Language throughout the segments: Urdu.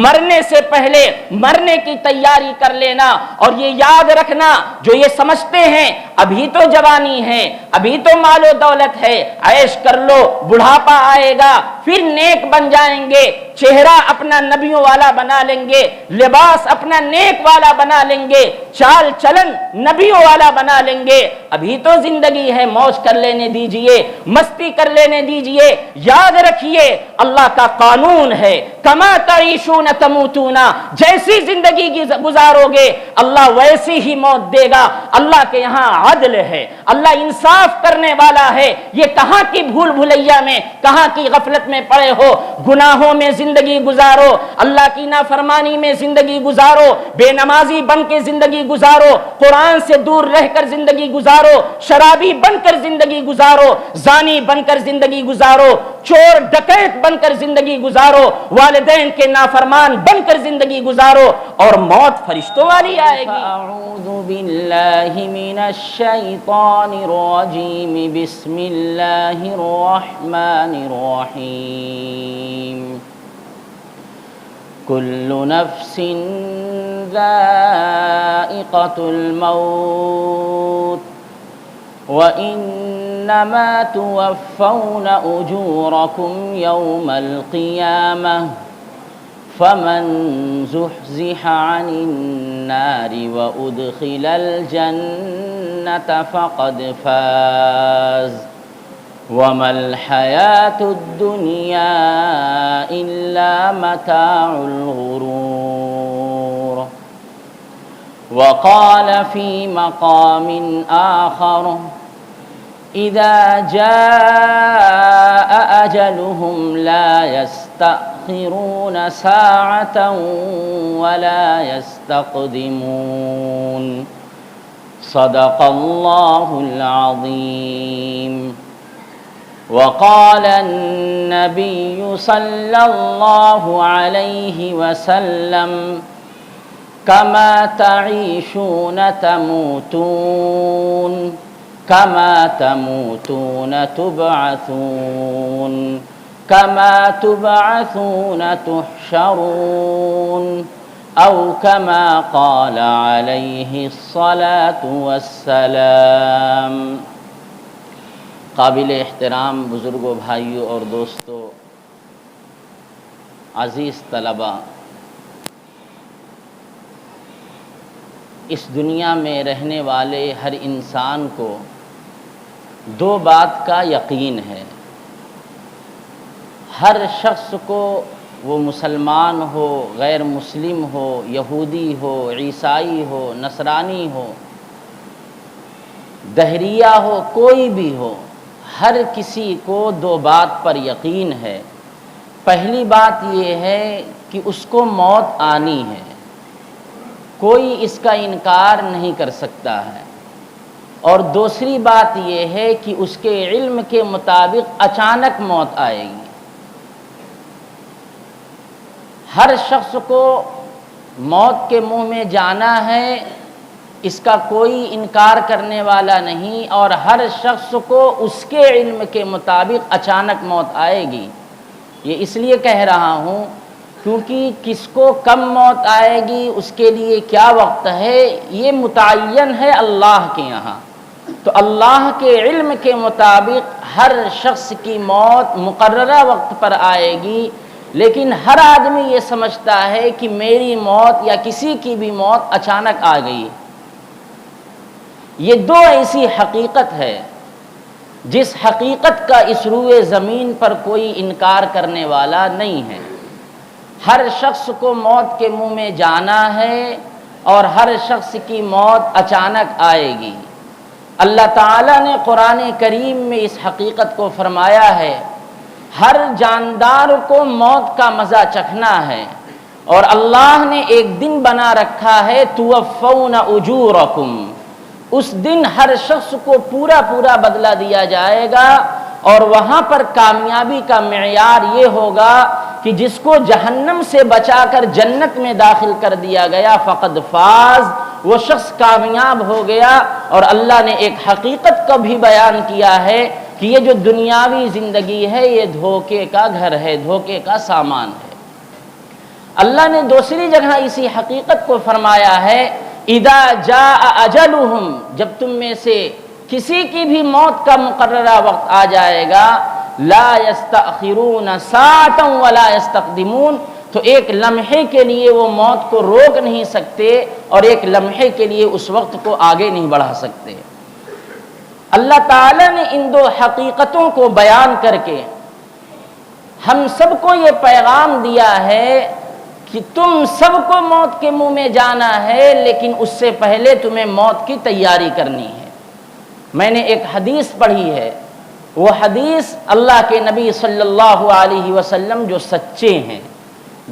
مرنے سے پہلے مرنے کی تیاری کر لینا، اور یہ یاد رکھنا جو یہ سمجھتے ہیں ابھی تو جوانی ہے، ابھی تو مال و دولت ہے، عیش کر لو، بڑھاپا آئے گا پھر نیک بن جائیں گے، چہرہ اپنا نبیوں والا بنا لیں گے، لباس اپنا نیک والا بنا لیں گے، چال چلن نبیوں والا بنا لیں گے، ابھی تو زندگی ہے، موج کر لینے دیجئے، مستی کر لینے دیجئے۔ یاد رکھیے اللہ کا قانون ہے، کما تعیشون تموتون، جیسی زندگی گزارو گے اللہ ویسی ہی موت دے گا۔ اللہ کے یہاں عدل ہے، اللہ انصاف کرنے والا ہے۔ یہ کہاں کی بھول بھلیا میں، کہاں کی غفلت میں پڑے ہو؟ گناہوں میں زندگی گزارو، اللہ کی نافرمانی میں زندگی گزارو، بے نمازی بن کے زندگی گزارو، قرآن سے دور رہ کر زندگی گزارو، شرابی بن کر زندگی گزارو، زانی بن کر زندگی گزارو، چور ڈکیت بن کر زندگی گزارو، والدین کے نافرمان بن کر زندگی گزارو، اور موت فرشتوں والی آئے گی۔ اعوذ باللہ من الشیطان الرجیم، بسم اللہ الرحمن الرحیم۔ کل نفس ذائقۃ الموت وَإِنَّمَا تُوَفَّوْنَ أُجُورَكُمْ يَوْمَ الْقِيَامَةِ فَمَنْ زُحْزِحَ عَنِ النَّارِ وَأُدْخِلَ الْجَنَّةَ فَقَدْ فَازَ وَمَا الْحَيَاةُ الدُّنْيَا إِلَّا مَتَاعُ الْغُرُورِ۔ وقال في مقام آخر إذا جاء أجلهم لا يستأخرون ساعة ولا يستقدمون۔ صدق الله العظيم۔ وقال النبي صلى الله عليه وسلم كما تعيشون تموتون كما تموتون تبعثون كما تبعثون تحشرون، أو كما قال عليه الصلاة والسلام۔ قابل احترام بزرگوں، بھائیوں اور دوستوں، عزیز طلباء، اس دنیا میں رہنے والے ہر انسان کو دو بات کا یقین ہے۔ ہر شخص کو، وہ مسلمان ہو، غیر مسلم ہو، یہودی ہو، عیسائی ہو، نصرانی ہو، دہریہ ہو، کوئی بھی ہو، ہر کسی کو دو بات پر یقین ہے۔ پہلی بات یہ ہے کہ اس کو موت آنی ہے، کوئی اس کا انکار نہیں کر سکتا ہے، اور دوسری بات یہ ہے کہ اس کے علم کے مطابق اچانک موت آئے گی۔ ہر شخص کو موت کے منہ میں جانا ہے، اس کا کوئی انکار کرنے والا نہیں، اور ہر شخص کو اس کے علم کے مطابق اچانک موت آئے گی۔ یہ اس لیے کہہ رہا ہوں کیونکہ کس کو کم موت آئے گی، اس کے لیے کیا وقت ہے، یہ متعین ہے اللہ کے یہاں۔ تو اللہ کے علم کے مطابق ہر شخص کی موت مقررہ وقت پر آئے گی، لیکن ہر آدمی یہ سمجھتا ہے کہ میری موت یا کسی کی بھی موت اچانک آ گئی۔ یہ دو ایسی حقیقت ہے جس حقیقت کا اس روئے زمین پر کوئی انکار کرنے والا نہیں ہے۔ ہر شخص کو موت کے منہ میں جانا ہے، اور ہر شخص کی موت اچانک آئے گی۔ اللہ تعالیٰ نے قرآن کریم میں اس حقیقت کو فرمایا ہے، ہر جاندار کو موت کا مزہ چکھنا ہے، اور اللہ نے ایک دن بنا رکھا ہے توفون اجورکم، اس دن ہر شخص کو پورا بدلہ دیا جائے گا، اور وہاں پر کامیابی کا معیار یہ ہوگا کہ جس کو جہنم سے بچا کر جنت میں داخل کر دیا گیا فقد فاز، وہ شخص کامیاب ہو گیا۔ اور اللہ نے ایک حقیقت کا بھی بیان کیا ہے کہ یہ جو دنیاوی زندگی ہے یہ دھوکے کا گھر ہے، دھوکے کا سامان ہے۔ اللہ نے دوسری جگہ اسی حقیقت کو فرمایا ہے، اذا جاء اجلہم، جب تم میں سے کسی کی بھی موت کا مقررہ وقت آ جائے گا، لا یستأخرون ساعتا ولا یستقدمون، تو ایک لمحے کے لیے وہ موت کو روک نہیں سکتے اور ایک لمحے کے لیے اس وقت کو آگے نہیں بڑھا سکتے۔ اللہ تعالیٰ نے ان دو حقیقتوں کو بیان کر کے ہم سب کو یہ پیغام دیا ہے کہ تم سب کو موت کے منہ میں جانا ہے، لیکن اس سے پہلے تمہیں موت کی تیاری کرنی ہے۔ میں نے ایک حدیث پڑھی ہے، وہ حدیث اللہ کے نبی صلی اللہ علیہ وسلم جو سچے ہیں،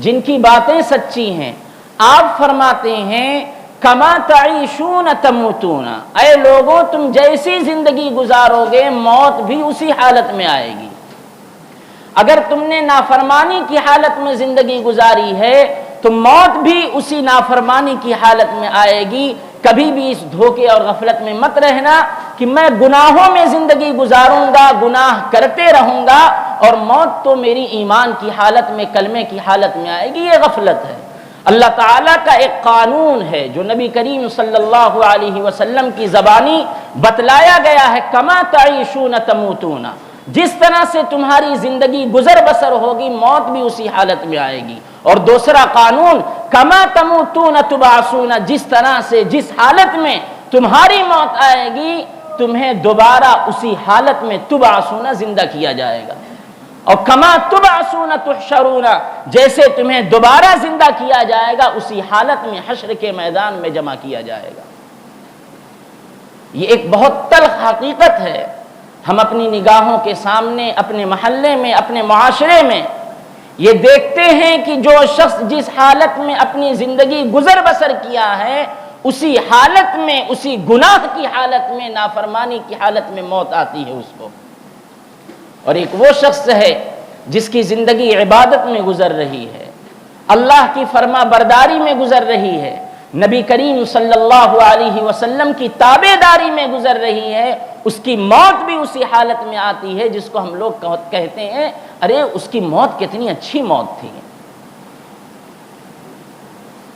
جن کی باتیں سچی ہیں، آپ فرماتے ہیں کما تعیشون تموتون، اے لوگوں تم جیسی زندگی گزارو گے موت بھی اسی حالت میں آئے گی۔ اگر تم نے نافرمانی کی حالت میں زندگی گزاری ہے تو موت بھی اسی نافرمانی کی حالت میں آئے گی۔ کبھی بھی اس دھوکے اور غفلت میں مت رہنا کہ میں گناہوں میں زندگی گزاروں گا، گناہ کرتے رہوں گا اور موت تو میری ایمان کی حالت میں، کلمے کی حالت میں آئے گی، یہ غفلت ہے۔ اللہ تعالیٰ کا ایک قانون ہے جو نبی کریم صلی اللہ علیہ وسلم کی زبانی بتلایا گیا ہے، کما تعیشون تموتون، جس طرح سے تمہاری زندگی گزر بسر ہوگی موت بھی اسی حالت میں آئے گی۔ اور دوسرا قانون کما تموتون تبعثون، جس طرح سے جس حالت میں تمہاری موت آئے گی تمہیں دوبارہ اسی حالت میں تبعثون زندہ کیا جائے گا، اور کما تبعثون تحشرون، جیسے تمہیں دوبارہ زندہ کیا جائے گا اسی حالت میں حشر کے میدان میں جمع کیا جائے گا۔ یہ ایک بہت تلخ حقیقت ہے۔ ہم اپنی نگاہوں کے سامنے، اپنے محلے میں، اپنے معاشرے میں یہ دیکھتے ہیں کہ جو شخص جس حالت میں اپنی زندگی گزر بسر کیا ہے اسی حالت میں، اسی گناہ کی حالت میں، نافرمانی کی حالت میں موت آتی ہے اس کو۔ اور ایک وہ شخص ہے جس کی زندگی عبادت میں گزر رہی ہے، اللہ کی فرما برداری میں گزر رہی ہے، نبی کریم صلی اللہ علیہ وسلم کی تابع داری میں گزر رہی ہے، اس کی موت بھی اسی حالت میں آتی ہے جس کو ہم لوگ کہتے ہیں ارے اس کی موت کتنی اچھی موت تھی۔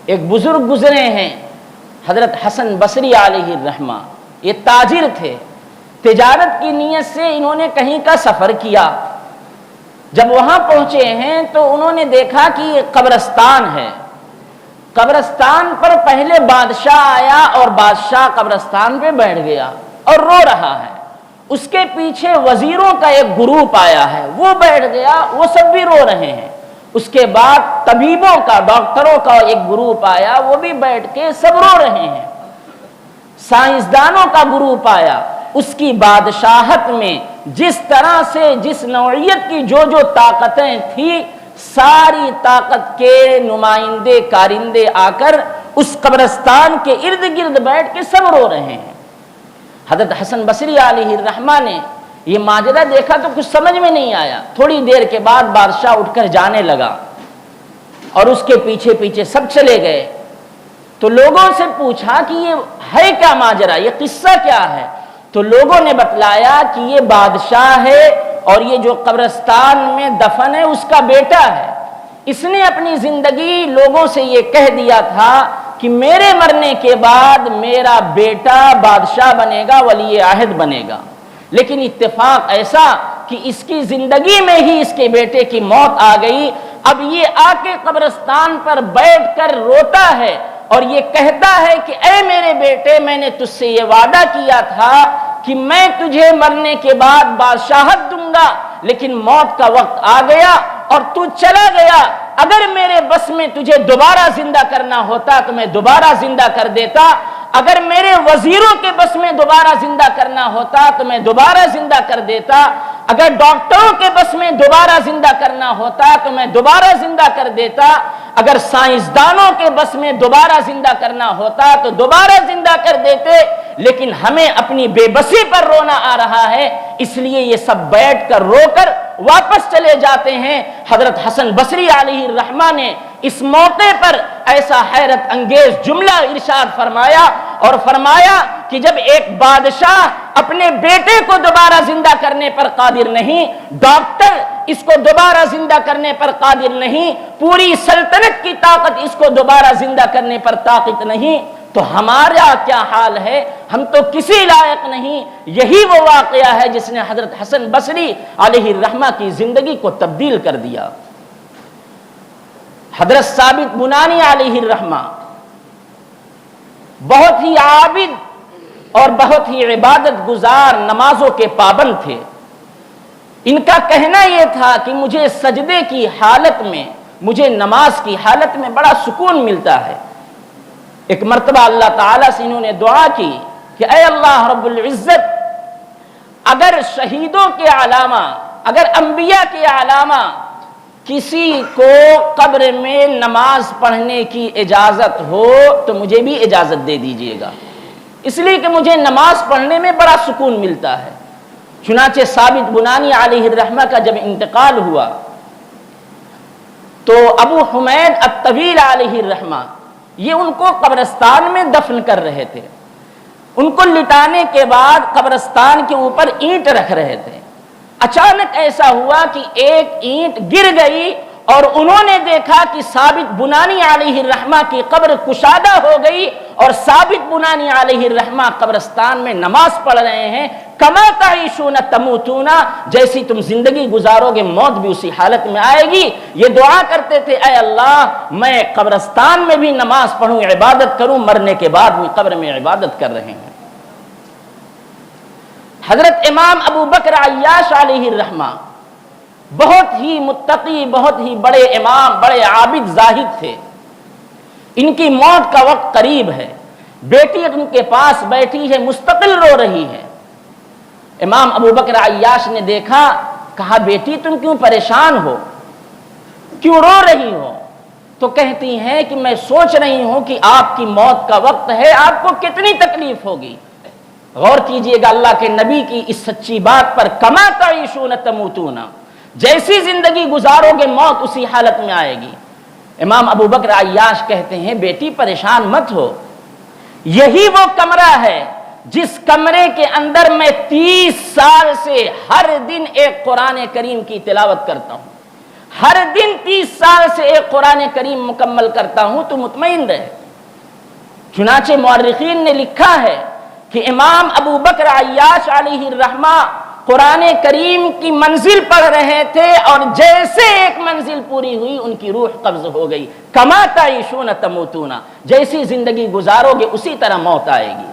ایک بزرگ گزرے ہیں حضرت حسن بصری علیہ الرحمہ، یہ تاجر تھے، تجارت کی نیت سے انہوں نے کہیں کا سفر کیا۔ جب وہاں پہنچے ہیں تو انہوں نے دیکھا کہ یہ قبرستان ہے، قبرستان پر پہلے بادشاہ آیا اور بادشاہ قبرستان پہ بیٹھ گیا اور رو رہا ہے، اس کے پیچھے وزیروں کا ایک گروپ آیا ہے، وہ بیٹھ گیا، وہ سب بھی رو رہے ہیں۔ اس کے بعد طبیبوں کا، ڈاکٹروں کا ایک گروپ آیا، وہ بھی بیٹھ کے سب رو رہے ہیں۔ سائنسدانوں کا گروپ آیا، اس کی بادشاہت میں جس طرح سے جس نوعیت کی جو طاقتیں تھیں ساری طاقت کے نمائندے کارندے آ کر اس قبرستان کے ارد گرد بیٹھ کے سب رو رہے ہیں۔ حضرت حسن بصری علیہ الرحمہ نے یہ ماجرا دیکھا تو کچھ سمجھ میں نہیں آیا۔ تھوڑی دیر کے بعد بادشاہ اٹھ کر جانے لگا اور اس کے پیچھے پیچھے سب چلے گئے۔ تو لوگوں سے پوچھا کہ یہ ہے کیا ماجرا، یہ قصہ کیا ہے؟ تو لوگوں نے بتلایا کہ یہ بادشاہ ہے اور یہ جو قبرستان میں دفن ہے اس کا بیٹا ہے۔ اس نے اپنی زندگی لوگوں سے یہ کہہ دیا تھا کہ میرے مرنے کے بعد میرا بیٹا بادشاہ بنے گا، ولی عہد بنے گا، لیکن اتفاق ایسا کہ اس کی زندگی میں ہی اس کے بیٹے کی موت آ گئی۔ اب یہ آ کے قبرستان پر بیٹھ کر روتا ہے اور یہ کہتا ہے کہ اے میرے بیٹے، میں نے تجھ سے یہ وعدہ کیا تھا کہ میں تجھے مرنے کے بعد بادشاہت دوں گا، لیکن موت کا وقت آ گیا اور تو چلا گیا۔ اگر میرے بس میں تجھے دوبارہ زندہ کرنا ہوتا تو میں دوبارہ زندہ کر دیتا، اگر میرے وزیروں کے بس میں دوبارہ زندہ کرنا ہوتا تو میں دوبارہ زندہ کر دیتا، اگر ڈاکٹروں کے بس میں دوبارہ زندہ کرنا ہوتا تو میں دوبارہ زندہ کر دیتا، اگر سائنسدانوں کے بس میں دوبارہ زندہ کرنا ہوتا تو دوبارہ زندہ کر دیتے، لیکن ہمیں اپنی بے بسی پر رونا آ رہا ہے، اس لیے یہ سب بیٹھ کر رو کر واپس چلے جاتے ہیں۔ حضرت حسن بصری علیہ الرحمہ نے اس موقع پر ایسا حیرت انگیز جملہ ارشاد فرمایا اور فرمایا کہ جب ایک بادشاہ اپنے بیٹے کو دوبارہ زندہ کرنے پر قادر نہیں، ڈاکٹر اس کو دوبارہ زندہ کرنے پر قادر نہیں، پوری سلطنت کی طاقت اس کو دوبارہ زندہ کرنے پر طاقت نہیں، تو ہمارا کیا حال ہے؟ ہم تو کسی لائق نہیں۔ یہی وہ واقعہ ہے جس نے حضرت حسن بصری علیہ الرحمہ کی زندگی کو تبدیل کر دیا۔ حضرت ثابت بنانی علیہ الرحمہ بہت ہی عابد اور بہت ہی عبادت گزار، نمازوں کے پابند تھے۔ ان کا کہنا یہ تھا کہ مجھے سجدے کی حالت میں، مجھے نماز کی حالت میں بڑا سکون ملتا ہے۔ ایک مرتبہ اللہ تعالیٰ سے انہوں نے دعا کی کہ اے اللہ رب العزت، اگر شہیدوں کے علامہ، اگر انبیاء کے علامہ کسی کو قبر میں نماز پڑھنے کی اجازت ہو تو مجھے بھی اجازت دے دیجئے گا، اس لیے کہ مجھے نماز پڑھنے میں بڑا سکون ملتا ہے۔ چنانچہ ثابت بنانی علیہ الرحمہ کا جب انتقال ہوا تو ابو حمید الطویل علیہ الرحمہ یہ ان کو قبرستان میں دفن کر رہے تھے۔ ان کو لٹانے کے بعد قبرستان کے اوپر اینٹ رکھ رہے تھے۔ اچانک ایسا ہوا کہ ایک اینٹ گر گئی اور انہوں نے دیکھا کہ ثابت بنانی علیہ الرحمہ کی قبر کشادہ ہو گئی اور ثابت بنانی علیہ الرحمہ قبرستان میں نماز پڑھ رہے ہیں۔ کما تعیشون تموتون، جیسی تم زندگی گزارو گے موت بھی اسی حالت میں آئے گی۔ یہ دعا کرتے تھے اے اللہ میں قبرستان میں بھی نماز پڑھوں، عبادت کروں، مرنے کے بعد بھی قبر میں عبادت کر رہے ہیں۔ حضرت امام ابو بکر عیاش علیہ الرحمہ بہت ہی متقی، بہت ہی بڑے امام، بڑے عابد زاہد تھے۔ ان کی موت کا وقت قریب ہے، بیٹی ان کے پاس بیٹھی ہے، مستقل رو رہی ہے۔ امام ابو بکر عیاش نے دیکھا، کہا بیٹی تم کیوں پریشان ہو، کیوں رو رہی ہو؟ تو کہتی ہیں کہ میں سوچ رہی ہوں کہ آپ کی موت کا وقت ہے، آپ کو کتنی تکلیف ہوگی۔ غور کیجئے گا اللہ کے نبی کی اس سچی بات پر، کما تعیشون تموتون، جیسی زندگی گزارو گے موت اسی حالت میں آئے گی۔ امام ابو بکر عیاش کہتے ہیں بیٹی پریشان مت ہو، یہی وہ کمرہ ہے جس کمرے کے اندر میں 30 سال سے ہر دن ایک قرآن کریم کی تلاوت کرتا ہوں، ہر دن 30 سال سے ایک قرآن کریم مکمل کرتا ہوں، تو مطمئن رہے۔ چنانچہ مورخین نے لکھا ہے کہ امام ابو بکر عیاش علیہ الرحمہ قرآن کریم کی منزل پڑھ رہے تھے اور جیسے ایک منزل پوری ہوئی ان کی روح قبض ہو گئی۔ کما تعیشون تموتون، جیسی زندگی گزارو گے اسی طرح موت آئے گی۔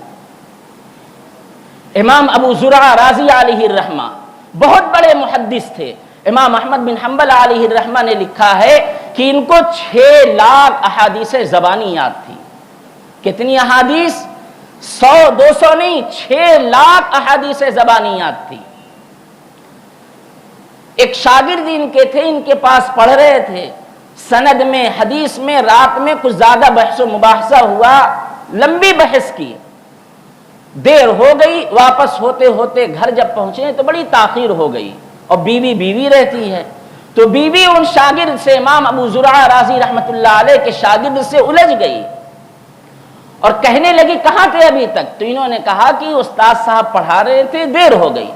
امام ابو زرعہ رازی علیہ الرحمہ بہت بڑے محدث تھے۔ امام احمد بن حنبل علیہ الرحمہ نے لکھا ہے کہ ان کو 6 لاکھ احادیث زبانی یاد تھی۔ کتنی احادیث؟ 100 200 نہیں، 6 لاکھ احادیث زبانی یاد تھی۔ ایک شاگرد ان کے تھے، ان کے پاس پڑھ رہے تھے، سند میں، حدیث میں، رات میں کچھ زیادہ بحث و مباحثہ ہوا، لمبی بحث کی، دیر ہو گئی، واپس ہوتے ہوتے گھر جب پہنچے تو بڑی تاخیر ہو گئی، اور بیوی رہتی ہے، تو بیوی ان شاگرد سے، امام ابو زرعہ رازی رحمت اللہ علیہ کے شاگرد سے الجھ گئی اور کہنے لگی کہاں تھے ابھی تک؟ تو انہوں نے کہا کہ استاد صاحب پڑھا رہے تھے، دیر ہو گئی۔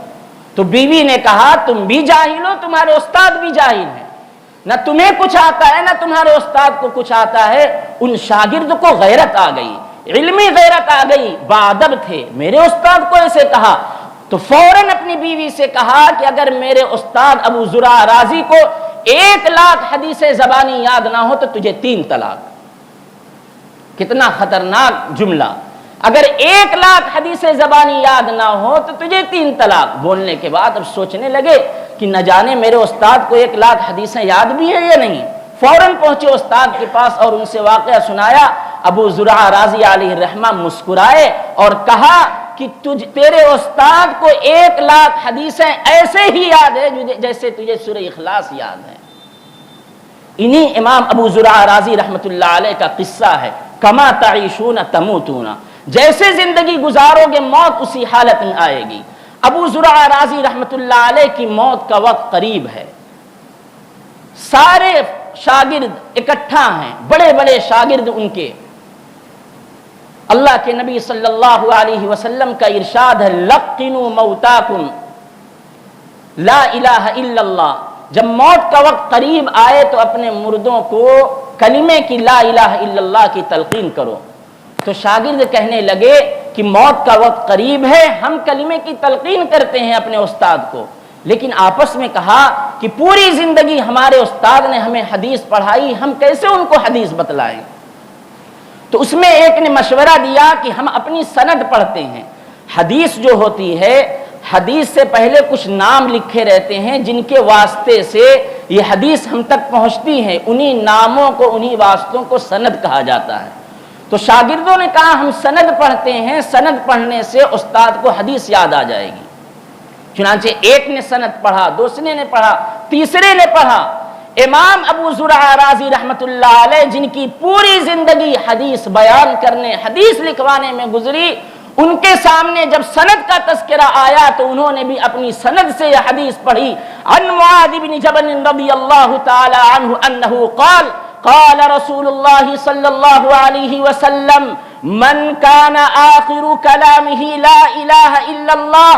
تو بیوی نے کہا تم بھی جاہل ہو، تمہارے استاد بھی جاہل ہیں، نہ تمہیں کچھ آتا ہے نہ تمہارے استاد کو کچھ آتا ہے۔ ان شاگرد کو غیرت آ گئی، علمی غیرت آ گئی، باادب تھے، میرے استاد کو ایسے کہا۔ تو فوراً اپنی بیوی سے کہا کہ اگر میرے استاد ابو زرعہ رازی کو 1 لاکھ حدیث زبانی یاد نہ ہو تو تجھے 3 طلاق۔ کتنا خطرناک جملہ! اگر 1 لاکھ حدیث زبانی یاد نہ ہو تو تجھے 3 طلاق۔ بولنے کے بعد اب سوچنے لگے کہ نہ جانے میرے استاد کو 1 لاکھ حدیثیں یاد بھی ہے یا نہیں۔ فوراً پہنچے استاد کے پاس اور ان سے واقعہ سنایا۔ ابو زرعہ رازی علیہ الرحمہ مسکرائے اور کہا کہ تیرے استاد کو 1 لاکھ حدیثیں ایسے ہی یاد ہے جیسے تجھے سورہ اخلاص یاد ہے۔ انہی امام ابو زرعہ رازی رحمت اللہ علیہ کا قصہ ہے، کما تعیشون تموتون، جیسے زندگی گزارو گے موت اسی حالت میں آئے گی۔ ابو زرعہ رازی رحمت اللہ علیہ کی موت کا وقت قریب ہے، سارے شاگرد اکٹھا ہیں، بڑے بڑے شاگرد ان کے، اللہ کے نبی صلی اللہ علیہ وسلم کا ارشاد ہے لقنوا موتاکم لا الہ الا اللہ، جب موت کا وقت قریب آئے تو اپنے مردوں کو کلمے کی لا الہ الا اللہ کی تلقین کرو۔ تو شاگرد کہنے لگے کہ موت کا وقت قریب ہے، ہم کلمے کی تلقین کرتے ہیں اپنے استاد کو، لیکن آپس میں کہا کہ پوری زندگی ہمارے استاد نے ہمیں حدیث پڑھائی، ہم کیسے ان کو حدیث بتلائیں؟ تو اس میں ایک نے مشورہ دیا کہ ہم اپنی سند پڑھتے ہیں۔ حدیث جو ہوتی ہے، حدیث سے پہلے کچھ نام لکھے رہتے ہیں جن کے واسطے سے یہ حدیث ہم تک پہنچتی ہے، انہی ناموں کو، انہی واسطوں کو سند کہا جاتا ہے۔ تو شاگردوں نے کہا ہم سند پڑھتے ہیں، سند پڑھنے سے استاد کو حدیث یاد آ جائے گی۔ چنانچہ ایک نے سند پڑھا، دوسرے نے پڑھا، تیسرے نے پڑھا۔ امام ابو زرعہ رازی رحمت اللہ علیہ جن کی پوری زندگی حدیث بیان کرنے، حدیث لکھوانے میں گزری، ان کے سامنے جب سند کا تذکرہ آیا تو انہوں نے بھی اپنی سند سے یہ حدیث پڑھی۔ عن معاذ بن جبل رضی اللہ تعالی عنہ انہ قال قال رسول اللہ صلی اللہ علیہ وسلم من کان آخر کلامہ لا الہ الا اللہ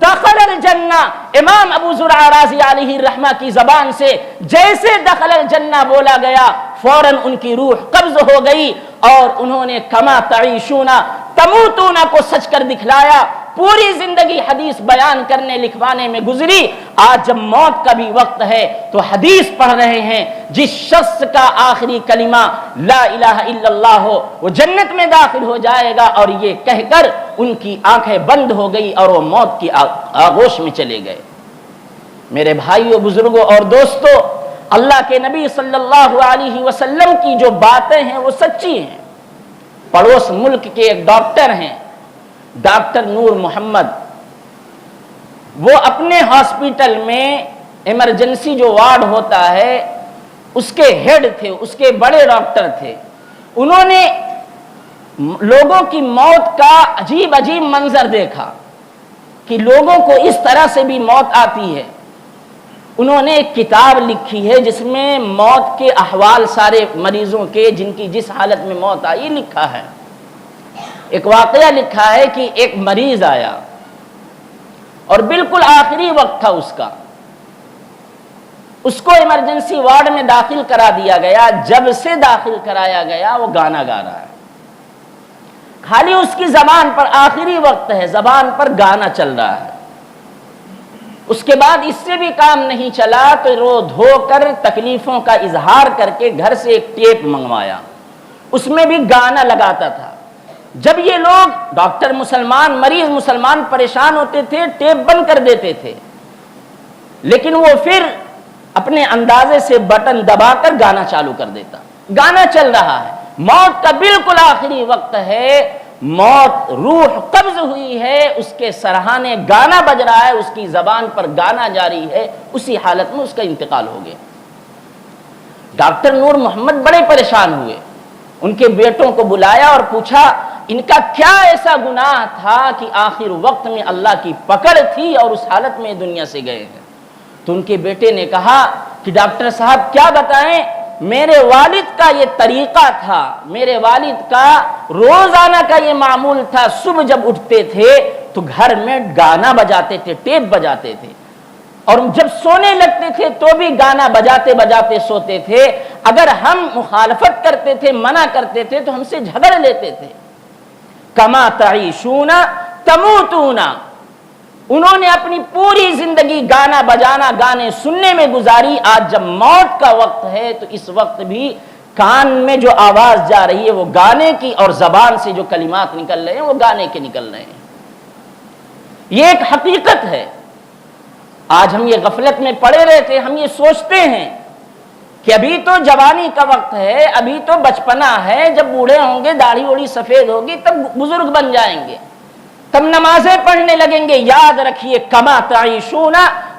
دخل الجنہ۔ امام ابو زرعہ رازی علیہ الرحمہ کی زبان سے جیسے دخل الجنہ بولا گیا، فوراً ان کی روح قبض ہو گئی اور انہوں نے کما تعیشون تموتون کو سچ کر دکھلایا۔ پوری زندگی حدیث بیان کرنے لکھوانے میں گزری، آج جب موت کا بھی وقت ہے تو حدیث پڑھ رہے ہیں۔ جس شخص کا آخری کلمہ لا الہ الا اللہ ہو وہ جنت میں داخل ہو جائے گا، اور یہ کہہ کر ان کی آنکھیں بند ہو گئی اور وہ موت کی آغوش میں چلے گئے۔ میرے بھائیوں، بزرگوں اور دوستوں، اللہ کے نبی صلی اللہ علیہ وسلم کی جو باتیں ہیں وہ سچی ہیں۔ پڑوس ملک کے ایک ڈاکٹر ہیں، ڈاکٹر نور محمد، وہ اپنے ہاسپٹل میں ایمرجنسی جو وارڈ ہوتا ہے اس کے ہیڈ تھے، اس کے بڑے ڈاکٹر تھے۔ انہوں نے لوگوں کی موت کا عجیب عجیب منظر دیکھا کہ لوگوں کو اس طرح سے بھی موت آتی ہے۔ انہوں نے ایک کتاب لکھی ہے جس میں موت کے احوال سارے مریضوں کے جن کی جس حالت میں موت آئی لکھا ہے۔ ایک واقعہ لکھا ہے کہ ایک مریض آیا اور بالکل آخری وقت تھا اس کو ایمرجنسی وارڈ میں داخل کرا دیا گیا۔ جب سے داخل کرایا گیا وہ گانا گا رہا ہے، خالی اس کی زبان پر، آخری وقت ہے، زبان پر گانا چل رہا ہے۔ اس کے بعد اس سے بھی کام نہیں چلا تو رو دھو کر تکلیفوں کا اظہار کر کے گھر سے ایک ٹیپ منگوایا، اس میں بھی گانا لگاتا تھا۔ جب یہ لوگ ڈاکٹر مسلمان، مریض مسلمان پریشان ہوتے تھے ٹیپ بند کر دیتے تھے، لیکن وہ پھر اپنے اندازے سے بٹن دبا کر گانا چالو کر دیتا۔ گانا چل رہا ہے، موت کا بالکل آخری وقت ہے، موت، روح قبض ہوئی ہے، اس کے سرہانے گانا بج رہا ہے، اس کی زبان پر گانا جاری ہے، اسی حالت میں اس کا انتقال ہو گیا۔ ڈاکٹر نور محمد بڑے پریشان ہوئے، ان کے بیٹوں کو بلایا اور پوچھا ان کا کیا ایسا گناہ تھا کہ آخر وقت میں اللہ کی پکڑ تھی اور اس حالت میں دنیا سے گئے ہیں؟ تو ان کے بیٹے نے کہا کہ ڈاکٹر صاحب کیا بتائیں، میرے والد کا یہ طریقہ تھا، میرے والد کا روزانہ کا یہ معمول تھا، صبح جب اٹھتے تھے تو گھر میں گانا بجاتے تھے، ٹیپ بجاتے تھے، اور جب سونے لگتے تھے تو بھی گانا بجاتے بجاتے سوتے تھے۔ اگر ہم مخالفت کرتے تھے، منع کرتے تھے تو ہم سے جھگڑ لیتے تھے۔ کما تعیشون تموتون، انہوں نے اپنی پوری زندگی گانا بجانا، گانے سننے میں گزاری۔ آج جب موت کا وقت ہے تو اس وقت بھی کان میں جو آواز جا رہی ہے وہ گانے کی، اور زبان سے جو کلمات نکل رہے ہیں وہ گانے کے نکل رہے ہیں۔ یہ ایک حقیقت ہے۔ آج ہم یہ غفلت میں پڑے رہتے، ہم یہ سوچتے ہیں کہ ابھی تو جوانی کا وقت ہے، ابھی تو بچپنا ہے، جب بوڑھے ہوں گے، داڑھی اوڑھی سفید ہوگی تب بزرگ بن جائیں گے، تب نمازیں پڑھنے لگیں گے۔ یاد رکھیے کما تعیشون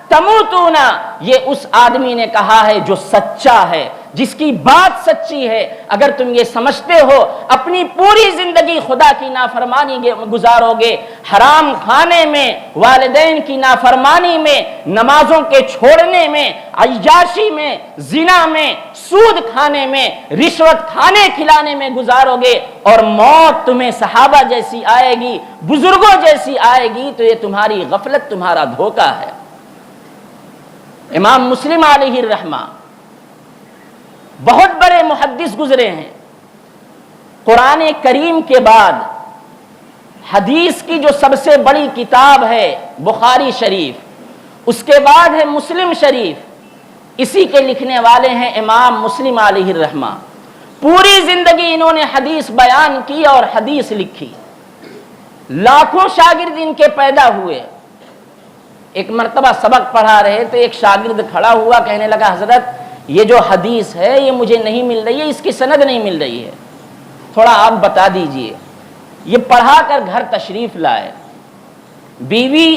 تموتون، یہ اس آدمی نے کہا ہے جو سچا ہے، جس کی بات سچی ہے، اگر تم یہ سمجھتے ہو اپنی پوری زندگی خدا کی نافرمانی گزارو گے، حرام کھانے میں، والدین کی نافرمانی میں، نمازوں کے چھوڑنے میں، عیاشی میں، زنا میں، سود کھانے میں، رشوت کھانے کھلانے میں گزارو گے، اور موت تمہیں صحابہ جیسی آئے گی، بزرگوں جیسی آئے گی، تو یہ تمہاری غفلت، تمہارا دھوکہ ہے۔ امام مسلم علیہ الرحمہ بہت بڑے محدث گزرے ہیں۔ قرآن کریم کے بعد حدیث کی جو سب سے بڑی کتاب ہے بخاری شریف، اس کے بعد ہے مسلم شریف، اسی کے لکھنے والے ہیں امام مسلم علیہ الرحمہ۔ پوری زندگی انہوں نے حدیث بیان کی اور حدیث لکھی، لاکھوں شاگرد ان کے پیدا ہوئے۔ ایک مرتبہ سبق پڑھا رہے تو ایک شاگرد کھڑا ہوا، کہنے لگا حضرت یہ جو حدیث ہے یہ مجھے نہیں مل رہی ہے، اس کی سند نہیں مل رہی ہے، تھوڑا آپ بتا دیجئے۔ یہ پڑھا کر گھر تشریف لائے، بیوی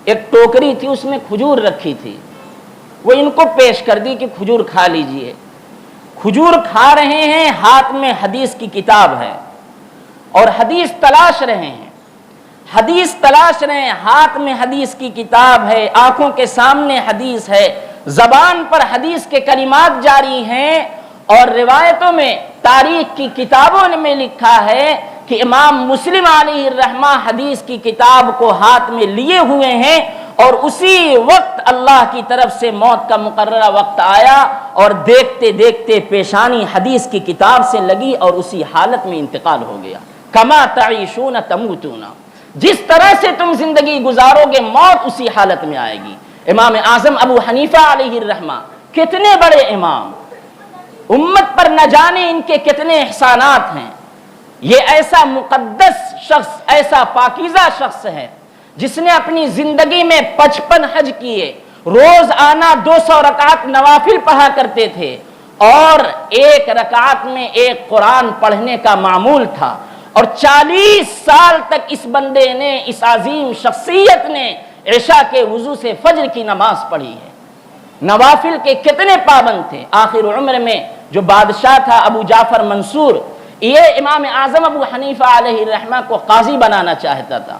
ایک ٹوکری تھی اس میں کھجور رکھی تھی، وہ ان کو پیش کر دی کہ کھجور کھا لیجئے۔ کھجور کھا رہے ہیں، ہاتھ میں حدیث کی کتاب ہے اور حدیث تلاش رہے ہیں، حدیث تلاش رہے ہیں، ہاتھ میں حدیث کی کتاب ہے، آنکھوں کے سامنے حدیث ہے، زبان پر حدیث کے کلمات جاری ہیں، اور روایتوں میں، تاریخ کی کتابوں میں لکھا ہے کہ امام مسلم علیہ الرحمہ حدیث کی کتاب کو ہاتھ میں لیے ہوئے ہیں، اور اسی وقت اللہ کی طرف سے موت کا مقررہ وقت آیا، اور دیکھتے دیکھتے پیشانی حدیث کی کتاب سے لگی اور اسی حالت میں انتقال ہو گیا۔ کما تعیشون تموتون، جس طرح سے تم زندگی گزارو گے موت اسی حالت میں آئے گی۔ امام اعظم ابو حنیفہ علیہ الرحمہ کتنے بڑے امام، امت پر نہ جانے ان کے کتنے احسانات ہیں۔ یہ ایسا مقدس شخص، ایسا پاکیزہ شخص ہے جس نے اپنی زندگی میں 55 حج کیے، روز آنا 200 رکعت نوافل پڑھا کرتے تھے، اور ایک رکعت میں ایک قرآن پڑھنے کا معمول تھا، اور 40 سال تک اس بندے نے، اس عظیم شخصیت نے عشاء کے وضو سے فجر کی نماز پڑھی ہے۔ نوافل کے کتنے پابند تھے۔ آخر عمر میں جو بادشاہ تھا ابو جعفر منصور، یہ امام اعظم ابو حنیفہ علیہ الرحمہ کو قاضی بنانا چاہتا تھا،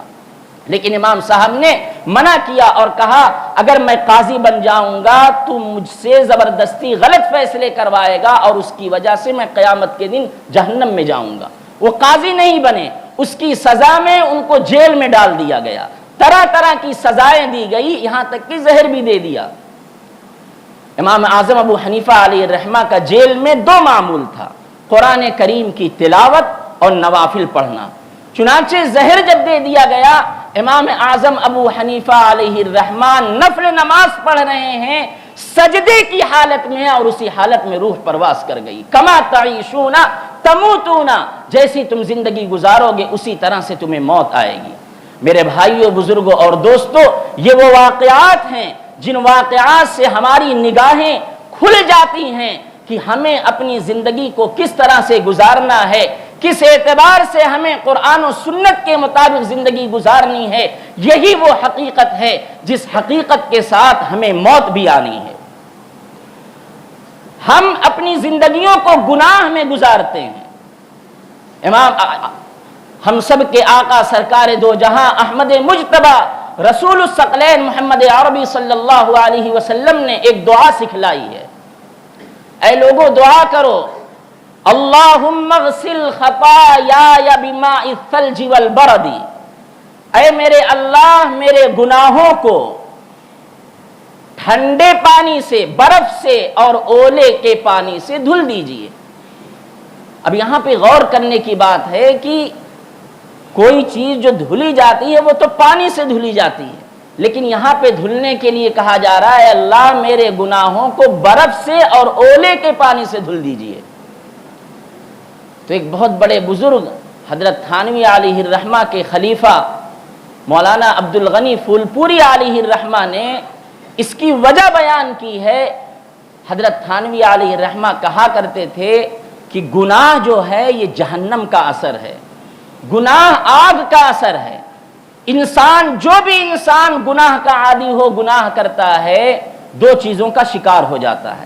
لیکن امام صاحب نے منع کیا اور کہا اگر میں قاضی بن جاؤں گا تو مجھ سے زبردستی غلط فیصلے کروائے گا، اور اس کی وجہ سے میں قیامت کے دن جہنم میں جاؤں گا۔ وہ قاضی نہیں بنے، اس کی سزا میں ان کو جیل میں ڈال دیا گیا، طرح طرح کی سزائیں دی گئی، یہاں تک کہ زہر بھی دے دیا۔ امام اعظم ابو حنیفہ علیہ الرحمہ کا جیل میں 2 معمول تھا، قرآن کریم کی تلاوت اور نوافل پڑھنا۔ چنانچہ زہر جب دے دیا گیا، امام اعظم ابو حنیفہ علیہ الرحمہ نفل نماز پڑھ رہے ہیں سجدے کی حالت میں، اور اسی حالت میں روح پرواز کر گئی۔ کما تعیشون تموتون، جیسی تم زندگی گزارو گے اسی طرح سے تمہیں موت آئے گی۔ میرے بھائیوں، بزرگوں اور دوستوں، یہ وہ واقعات ہیں جن واقعات سے ہماری نگاہیں کھل جاتی ہیں کہ ہمیں اپنی زندگی کو کس طرح سے گزارنا ہے، کس اعتبار سے ہمیں قرآن و سنت کے مطابق زندگی گزارنی ہے۔ یہی وہ حقیقت ہے جس حقیقت کے ساتھ ہمیں موت بھی آنی ہے۔ ہم اپنی زندگیوں کو گناہ میں گزارتے ہیں۔ ہم سب کے آقا سرکار دو جہاں احمد مجتبی رسول الثقلین محمد عربی صلی اللہ علیہ وسلم نے ایک دعا سکھلائی ہے۔ اے لوگوں دعا کرو، اللہم اغسل خطایای بماء الثلج والبرد، اے میرے اللہ میرے گناہوں کو ٹھنڈے پانی سے، برف سے اور اولے کے پانی سے دھل دیجئے۔ اب یہاں پہ غور کرنے کی بات ہے کہ کوئی چیز جو دھلی جاتی ہے وہ تو پانی سے دھلی جاتی ہے، لیکن یہاں پہ دھلنے کے لیے کہا جا رہا ہے اللہ میرے گناہوں کو برف سے اور اولے کے پانی سے دھل دیجئے۔ تو ایک بہت بڑے بزرگ حضرت تھانوی علیہ الرحمہ کے خلیفہ مولانا عبدالغنی پھولپوری علیہ الرحمہ نے اس کی وجہ بیان کی ہے۔ حضرت تھانوی علیہ الرحمہ کہا کرتے تھے کہ گناہ جو ہے یہ جہنم کا اثر ہے، گناہ آگ کا اثر ہے۔ جو بھی انسان گناہ کا عادی ہو، گناہ کرتا ہے، 2 چیزوں کا شکار ہو جاتا ہے۔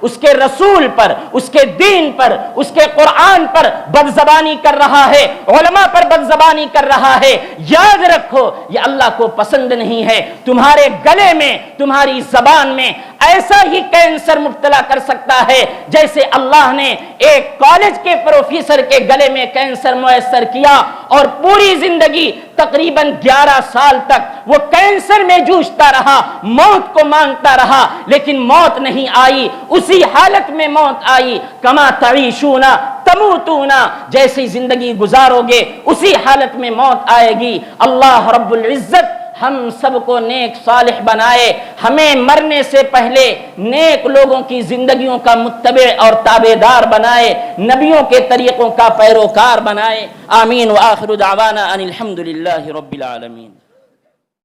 اس کے رسول پر، اس کے دین پر، اس کے قرآن پر بدزبانی کر رہا ہے، علماء پر بدزبانی کر رہا ہے، یاد رکھو یہ اللہ کو پسند نہیں ہے۔ تمہارے گلے میں، تمہاری زبان میں ایسا ہی کینسر مبتلا کر سکتا ہے جیسے اللہ نے ایک کالج کے پروفیسر کے گلے میں کینسر میسر کیا اور پوری زندگی تقریباً 11 سال تک وہ کینسر میں جوجھتا رہا، موت کو مانگتا رہا، لیکن موت نہیں آئی، اسی حالت میں موت آئی۔ کما تعیشون تموتون، جیسی زندگی گزارو گے اسی حالت میں موت آئے گی۔ اللہ رب العزت ہم سب کو نیک صالح بنائے، ہمیں مرنے سے پہلے نیک لوگوں کی زندگیوں کا متبع اور تابعدار بنائے، نبیوں کے طریقوں کا پیروکار بنائے۔ آمین۔ وآخر دعوانا ان الحمد للہ رب العالمین۔